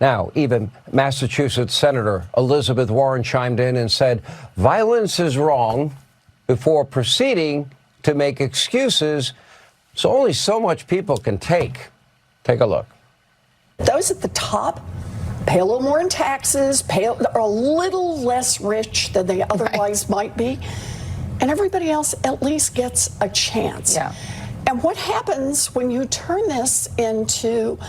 Now, even Massachusetts Senator Elizabeth Warren chimed in and said violence is wrong before proceeding to make excuses. So only so much people can take. Take a look. Those at the top pay a little more in taxes, are a little less rich than they otherwise might be. And everybody else at least gets a chance. Yeah. And what happens when you turn this into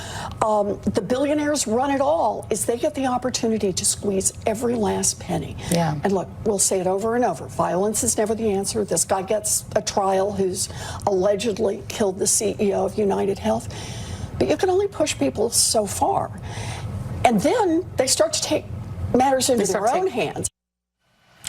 the billionaires run it all is they get the opportunity to squeeze every last penny. Yeah. And look, we'll say it over and over. Violence is never the answer. This guy gets a trial who's allegedly killed the CEO of United Health. But you can only push people so far. And then they start to take matters into their own hands.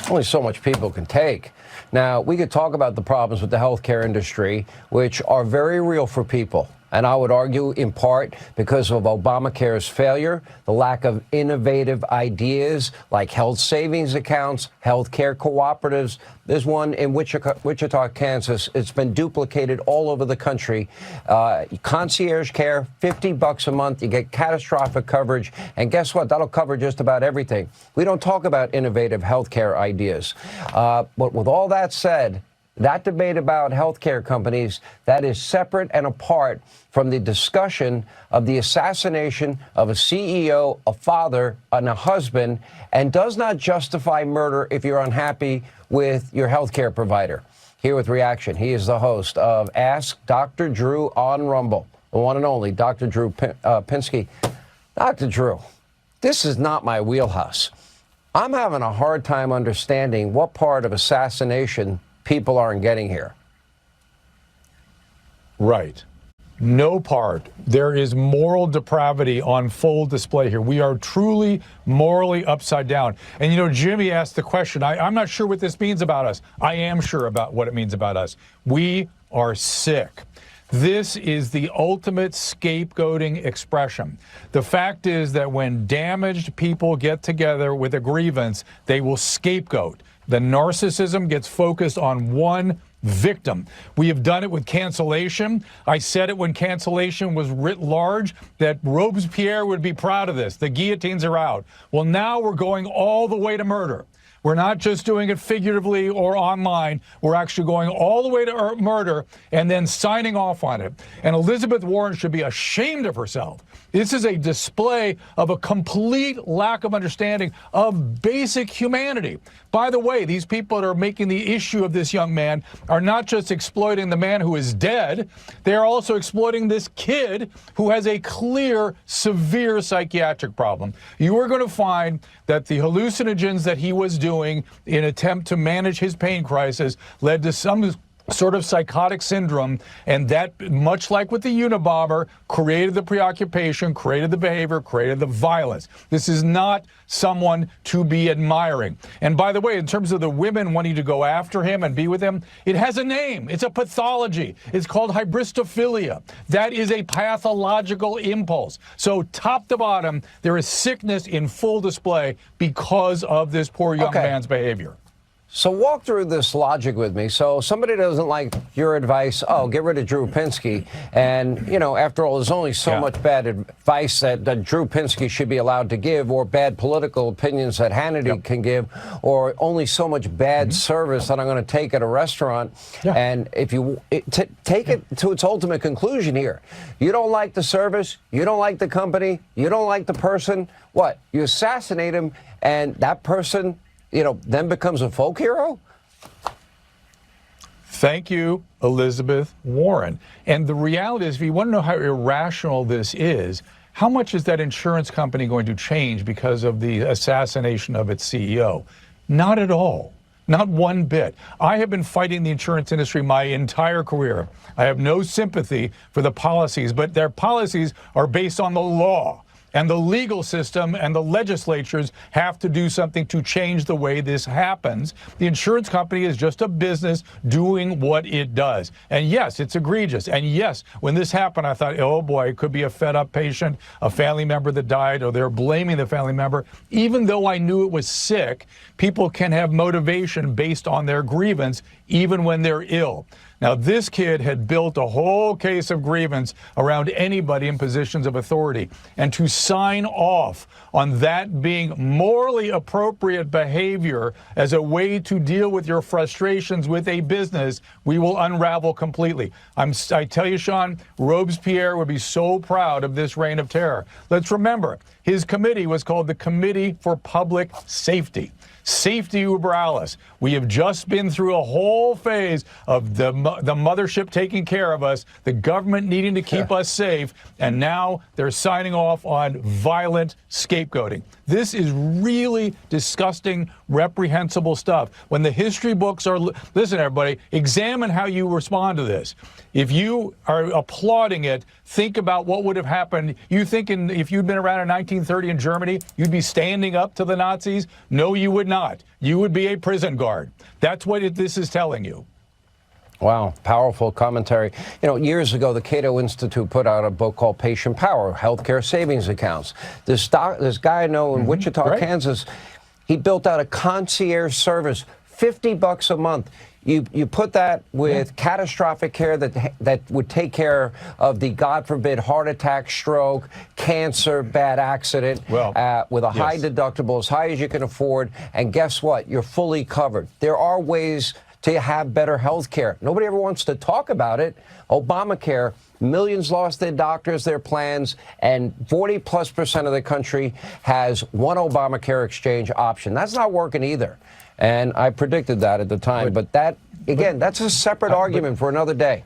Only so much people can take. Now, we could talk about the problems with the healthcare industry, which are very real for people. And I would argue in part because of Obamacare's failure, the lack of innovative ideas like health savings accounts, healthcare cooperatives. There's one in Wichita, Kansas. It's been duplicated all over the country. Concierge care, $50 a month. You get catastrophic coverage. And guess what? That'll cover just about everything. We don't talk about innovative healthcare ideas. But with all that said, that debate about healthcare companies, that is separate and apart from the discussion of the assassination of a CEO, a father, and a husband, and does not justify murder if you're unhappy with your healthcare provider. Here with reaction, he is the host of Ask Dr. Drew on Rumble, the one and only Dr. Drew Pinsky. Dr. Drew, this is not my wheelhouse. I'm having a hard time understanding what part of assassination people aren't getting here. Right. No part. There is moral depravity on full display here. We are truly morally upside down. And, you know, Jimmy asked the question, I'm not sure what this means about us. I am sure about what it means about us. We are sick. This is the ultimate scapegoating expression. The fact is that when damaged people get together with a grievance, they will scapegoat. The narcissism gets focused on one victim. We have done it with cancellation. I said it when cancellation was writ large that Robespierre would be proud of this. The guillotines are out. Well, now we're going all the way to murder. We're not just doing it figuratively or online. We're actually going all the way to murder and then signing off on it. And Elizabeth Warren should be ashamed of herself. This is a display of a complete lack of understanding of basic humanity. By the way, these people that are making the issue of this young man are not just exploiting the man who is dead, they are also exploiting this kid who has a clear, severe psychiatric problem. You are going to find that the hallucinogens that he was doing in attempt to manage his pain crisis led to some sort of psychotic syndrome, and that, much like with the Unabomber, created the preoccupation, created the behavior, created the violence. This is not someone to be admiring. And by the way, in terms of the women wanting to go after him and be with him, it has a name. It's a pathology. It's called hybristophilia. That is a pathological impulse. So top to bottom, there is sickness in full display because of this poor young man's behavior. So walk through this logic with me. So somebody doesn't like your advice, oh, get rid of Drew Pinsky. And, you know, after all, there's only so much bad advice that Drew Pinsky should be allowed to give, or bad political opinions that Hannity can give, or only so much bad service that I'm going to take at a restaurant. And if you take it to its ultimate conclusion here, you don't like the service, you don't like the company, you don't like the person, what? You assassinate him, and that person, you know, then becomes a folk hero? Thank you, Elizabeth Warren. And the reality is, if you want to know how irrational this is, how much is that insurance company going to change because of the assassination of its CEO? Not at all. Not one bit. I have been fighting the insurance industry my entire career. I have no sympathy for the policies, but their policies are based on the law. And the legal system and the legislatures have to do something to change the way this happens. The insurance company is just a business doing what it does. And yes, it's egregious. And yes, when this happened, I thought, oh boy, it could be a fed up patient, a family member that died, or they're blaming the family member. Even though I knew it was sick, people can have motivation based on their grievance, even when they're ill. Now, this kid had built a whole case of grievance around anybody in positions of authority. And to sign off on that being morally appropriate behavior as a way to deal with your frustrations with a business, we will unravel completely. I tell you, Sean, Robespierre would be so proud of this reign of terror. Let's remember, his committee was called the Committee for Public Safety. Safety uber alles. We have just been through a whole phase of the mothership taking care of us, the government needing to keep us safe, and now they're signing off on violent scapegoating. This is really disgusting, reprehensible stuff. When the history books are, listen, everybody, examine how you respond to this. If you are applauding it, think about what would have happened. You think if you'd been around in 1930 in Germany, you'd be standing up to the Nazis? No, you would not. You would be a prison guard. That's what this is telling you. Wow, powerful commentary. You know, years ago, the Cato Institute put out a book called Patient Power, Healthcare Savings Accounts. This guy I know in Wichita, Kansas, he built out a concierge service, $50 a month. You put that with catastrophic care that would take care of the, God forbid, heart attack, stroke, cancer, bad accident, with a high deductible, as high as you can afford. And guess what? You're fully covered. There are ways to have better health care. Nobody ever wants to talk about it. Obamacare, millions lost their doctors, their plans, and 40+% of the country has one Obamacare exchange option. That's not working either. And I predicted that at the time. But that, again, that's a separate argument for another day.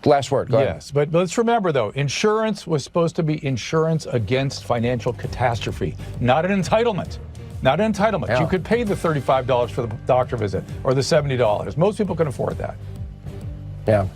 Last word. Go ahead. Yes, but let's remember, though, insurance was supposed to be insurance against financial catastrophe, not an entitlement. Not an entitlement. Yeah. You could pay the $35 for the doctor visit or the $70. Most people can afford that. Yeah.